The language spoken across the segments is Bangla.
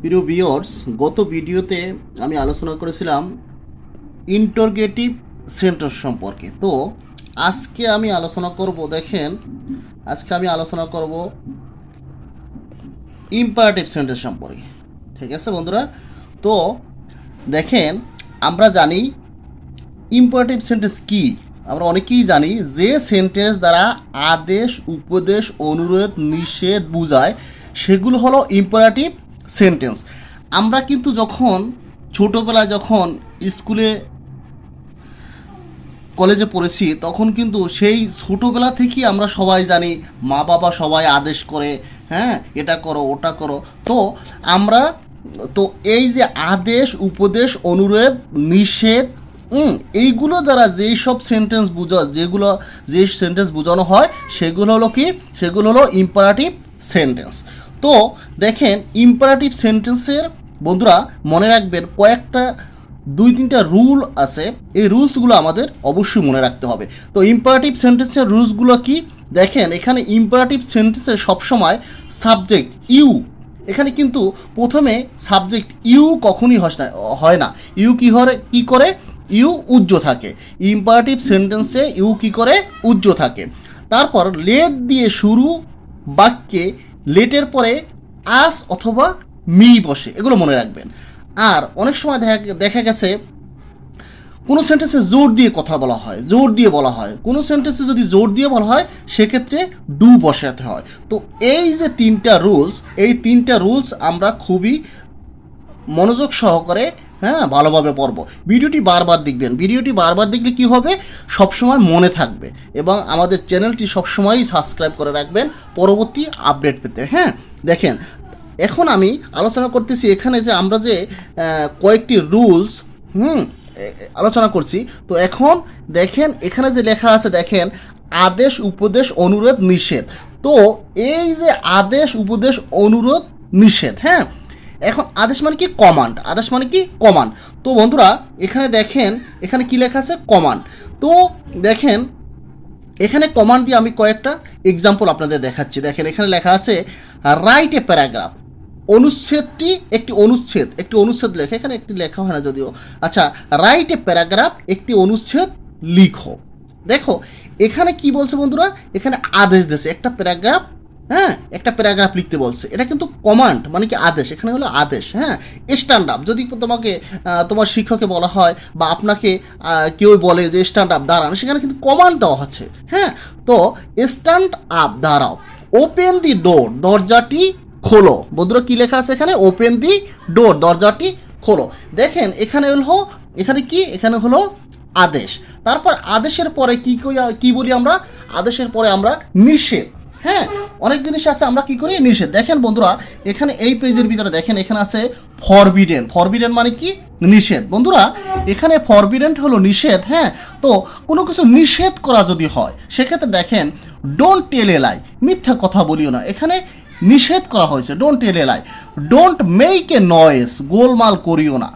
প্রিয় ভিউয়ার্স, গত ভিডিওতে আমি আলোচনা করেছিলাম ইন্টারগেটিভ সেন্টেন্স সম্পর্কে। তো আজকে আমি আলোচনা করব, দেখেন আজকে আমি আলোচনা করব ইম্পারেটিভ সেন্টেন্স সম্পর্কে। ঠিক আছে বন্ধুরা? তো দেখেন, আমরা জানি ইম্পারেটিভ সেন্টেন্স কি। আমরা অনেকেই জানি যে সেন্টেন্স দ্বারা আদেশ, উপদেশ, অনুরোধ, নিষেধ বোঝায় সেগুলো হলো ইম্পারেটিভ সেন্টেন্স। আমরা কিন্তু যখন ছোটোবেলায় যখন স্কুলে কলেজে পড়েছি তখন কিন্তু সেই ছোটোবেলা থেকেই আমরা সবাই জানি মা বাবা সবাই আদেশ করে, হ্যাঁ এটা করো ওটা করো। তো আমরা তো এই যে আদেশ, উপদেশ, অনুরোধ, নিষেধ, এইগুলো দ্বারা যেই সব সেন্টেন্স যে সেন্টেন্স বোঝানো হয় সেগুলো হলো কি, সেগুলো হলো ইম্পারেটিভ সেন্টেন্স। তো দেখেন, ইম্পারেটিভ সেন্টেন্সের বন্ধুরা মনে রাখবেন কয়েকটা 2-3টা রুল আছে। এই রুলসগুলো আমাদের অবশ্যই মনে রাখতে হবে। তো ইম্পারেটিভ সেন্টেন্সের রুলসগুলো কি দেখেন, এখানে ইম্পারেটিভ সেন্টেন্সে সবসময় সাবজেক্ট ইউ, এখানে কিন্তু প্রথমে সাবজেক্ট ইউ কখনই হয় না। ইউ কি করে ইউ উজ্জ্ব থাকে। ইম্পারেটিভ সেন্টেন্সে ইউ কি করে উজ্জ্ব থাকে। তারপর লেট দিয়ে শুরু বাক্যে লেটের পরে আস অথবা মি বসে, এগুলো মনে রাখবেন। আর অনেক সময় দেখা গেছে কোনো সেন্টেন্সে জোর দিয়ে কথা বলা হয়, জোর দিয়ে বলা হয়। কোনো সেন্টেন্সে যদি জোর দিয়ে বলা হয় সেক্ষেত্রে ডু বসাতে হয়। তো এই যে এই তিনটা রুলস আমরা খুবই মনোযোগ সহকারে ভালোভাবে পড়ব। ভিডিওটি বারবার দেখবেন। ভিডিওটি বারবার দেখলে কি হবে, সবসময় মনে থাকবে এবং আমাদের চ্যানেলটি সবসময়ই সাবস্ক্রাইব করে রাখবেন পরবর্তী আপডেট পেতে। দেখেন, এখন আমি আলোচনা করতেছি এখানে যে আমরা যে কয়েকটি রুলস আলোচনা করছি। তো এখন দেখেন এখানে যে লেখা আছে, দেখেন আদেশ, উপদেশ, অনুরোধ, নিষেধ। তো এই যে আদেশ, উপদেশ, অনুরোধ, নিষেধ, এখন আদেশ মানে কি কমান্ড, আদেশ মানে কি কমান্ড। তো বন্ধুরা এখানে দেখেন, এখানে কি লেখা আছে কমান্ড। তো দেখেন এখানে কমান্ড দিয়ে আমি কয়েকটা এক্সাম্পল আপনাদের দেখাচ্ছি। দেখেন এখানে লেখা আছে রাইট এ প্যারাগ্রাফ। অনুচ্ছেদটি একটি অনুচ্ছেদ লেখা, এখানে একটি লেখা হয় না যদিও। আচ্ছা, রাইট এ প্যারাগ্রাফ, একটি অনুচ্ছেদ লিখো। দেখো এখানে কি বলছে বন্ধুরা, এখানে আদেশ দিয়েছে একটা প্যারাগ্রাফ লিখতে বলছে। এটা কিন্তু কমান্ড মানে কি আদেশ, এখানে হলো আদেশ। স্ট্যান্ড আপ, যদি তোমাকে তোমার শিক্ষকে বলা হয় বা আপনাকে কেউ বলে যে স্ট্যান্ড আপ দাঁড়ান, সেখানে কিন্তু কমান্ড দেওয়া হচ্ছে। তো স্ট্যান্ড আপ দাঁড়াও। ওপেন দি ডোর, দরজাটি খোলো। বন্ধুরা কি লেখা আছে এখানে, ওপেন দি ডোর, দরজাটি খোলো। দেখেন এখানে হলো আদেশ। তারপর আদেশের পরে কি বলি আমরা, আদেশের পরে আমরা নিষেধ। অনেক জিনিস আছে আমরা কি করি, নিষেধ। দেখেন বন্ধুরা এখানে এই পেজের ভিতরে দেখেন এখানে আছে ফরবিডেন। ফরবিডেন মানে কি, নিষেধ। বন্ধুরা এখানে ফরবিডেন হলো নিষেধ। তো কোনো কিছু নিষেধ করা যদি হয় সেক্ষেত্রে দেখেন ডোন্ট টেল এ লাই, মিথ্যা কথা বলিও না। এখানে নিষেধ করা হয়েছে, don't tell a lie. Don't make a noise, গোলমাল করিও না।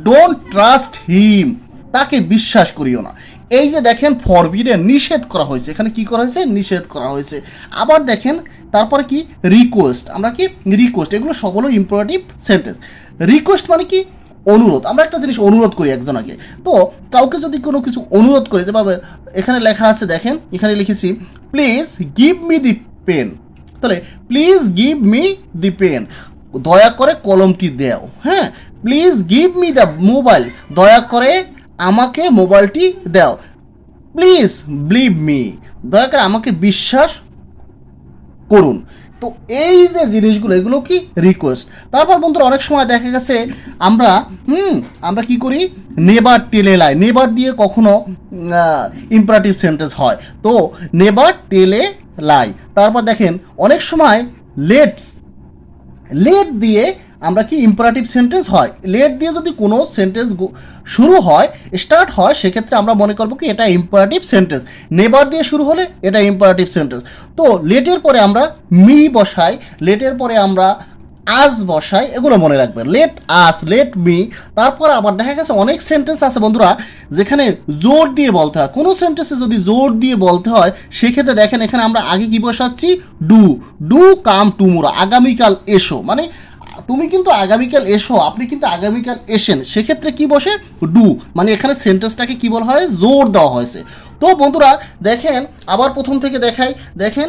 ডোন্ট ট্রাস্ট হিম, তাকে বিশ্বাস করিও না। এই যে দেখেন ফরবিডেন, নিষেধ করা হয়েছে। এখানে কি করা হয়েছে, নিষেধ করা হয়েছে। আবার দেখেন তারপরে কি রিকোয়েস্ট, আমরা কি রিকোয়েস্ট, এগুলো সব হলো ইম্পারেটিভ সেন্টেন্স। রিকোয়েস্ট মানে কি অনুরোধ, আমরা একটা জিনিস অনুরোধ করি একজনকে। তো কাউকে যদি কোনো কিছু অনুরোধ করি, যেভাবে এখানে লেখা আছে দেখেন, এখানে লিখেছি please give me the pen. তাহলে please give me the pen, দয়া করে কলমটি দাও। Please give me the mobile, দয়া করে আমাকে মোবাইলটি দাও। প্লিজ বিলিভ মি, দয়া করে আমাকে বিশ্বাস করুন। তো এই যে জিনিসগুলো, এগুলো কি রিকোয়েস্ট। তারপর বন্ধুরা অনেক সময় দেখা গেছে আমরা কি করি, never tell a lie. Never দিয়ে কখনো ইম্পারেটিভ সেন্টেন্স হয়, তো নেভার টেল এ লাই। তারপর দেখেন অনেক সময় লেট দিয়ে আমরা কি ইম্পারেটিভ সেন্টেন্স হয়। লেট দিয়ে যদি কোনো সেন্টেন্স শুরু হয়, স্টার্ট হয়, সেক্ষেত্রে আমরা মনে করবো কি এটা ইম্পারেটিভ সেন্টেন্স। নেভার দিয়ে শুরু হলে এটা ইম্পারেটিভ সেন্টেন্স। তো লেটের পরে আমরা মি বসাই, লেটের পরে আমরা আস বসাই, এগুলো মনে রাখবেন। Let us, let me. তারপর আবার দেখা গেছে অনেক সেন্টেন্স আছে বন্ধুরা যেখানে জোর দিয়ে বলতে হয়। কোনো সেন্টেন্সে যদি জোর দিয়ে বলতে হয় সেক্ষেত্রে দেখেন এখানে আমরা আগে কি বসাচ্ছি, ডু কাম টুমোরো, আগামীকাল এসো। মানে তুমি কিন্তু আগামীকাল এসো, আপনি কিন্তু আগামীকাল এসেন, সেক্ষেত্রে কি বসে ডু, মানে এখানে সেন্টেন্সটাকে কি বলা হয়, জোর দেওয়া হয়েছে। তো বন্ধুরা দেখেন, আবার প্রথম থেকে দেখাই, দেখেন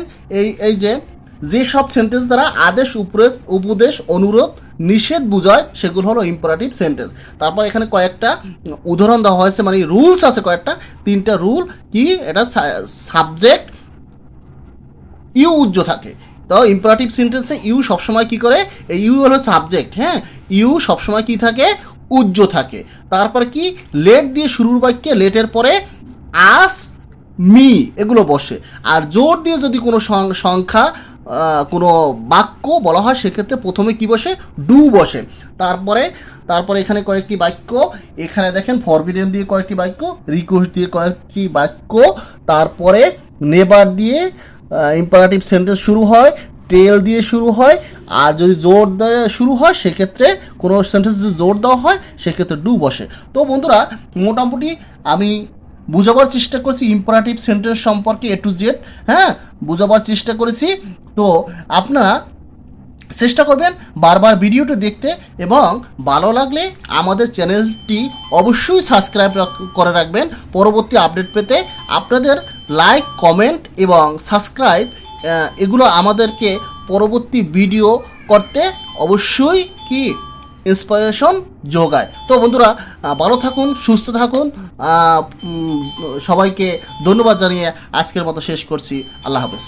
এই যে সব সেন্টেন্স দ্বারা আদেশ, উপদেশ, অনুরোধ, নিষেধ বোঝায় সেগুলো হলো ইম্পারেটিভ সেন্টেন্স। তারপর এখানে কয়েকটা উদাহরণ দেওয়া হয়েছে, মানে রুলস আছে কয়েকটা, 3টা রুল কি, এটা সাবজেক্ট ইউ উজ্জ্ব থাকে। তো ইম্পারেটিভ সেন্টেন্সে ইউ সবসময় কি করে, এই ইউ হলো সাবজেক্ট, হ্যাঁ, ইউ সবসময় কি থাকে, উজ্জ্ব থাকে। তারপর কি, লেট দিয়ে শুরুর বাক্যে লেটের পরে আস, মি এগুলো বসে। আর জোর দিয়ে যদি কোনো সংখ্যা, কোনো বাক্য বলা হয়, সেক্ষেত্রে প্রথমে কি বসে, ডু বসে। তারপরে এখানে কয়েকটি বাক্য, এখানে দেখেন ফরবিডেন দিয়ে কয়েকটি বাক্য, রিকোয়েস্ট দিয়ে কয়েকটি বাক্য, তারপরে নেভার দিয়ে ইম্পারেটিভ সেন্টেন্স শুরু হয়, টেল দিয়ে শুরু হয়। আর যদি জোর দিয়ে শুরু হয়, সেক্ষেত্রে কোনো সেন্টেন্স যদি জোর দেওয়া হয়, সেক্ষেত্রে ডু বসে। তো বন্ধুরা মোটামুটি আমি বুঝাবার চেষ্টা করছি ইম্পারেটিভ সেন্টেন্স সম্পর্কে A to Z, হ্যাঁ, বুঝাবার চেষ্টা করেছি। তো আপনারা চেষ্টা করবেন বারবার ভিডিওটি দেখতে, এবং ভালো লাগলে আমাদের চ্যানেলটি অবশ্যই সাবস্ক্রাইব করে রাখবেন পরবর্তী আপডেট পেতে। আপনাদের লাইক, কমেন্ট এবং সাবস্ক্রাইব এগুলো আমাদেরকে পরবর্তী ভিডিও করতে অবশ্যই কি ইন্সপিরেশন যোগায়। তো বন্ধুরা ভালো থাকুন, সুস্থ থাকুন, সবাইকে ধন্যবাদ জানিয়ে আজকের মতো শেষ করছি। আল্লাহ হাফেজ।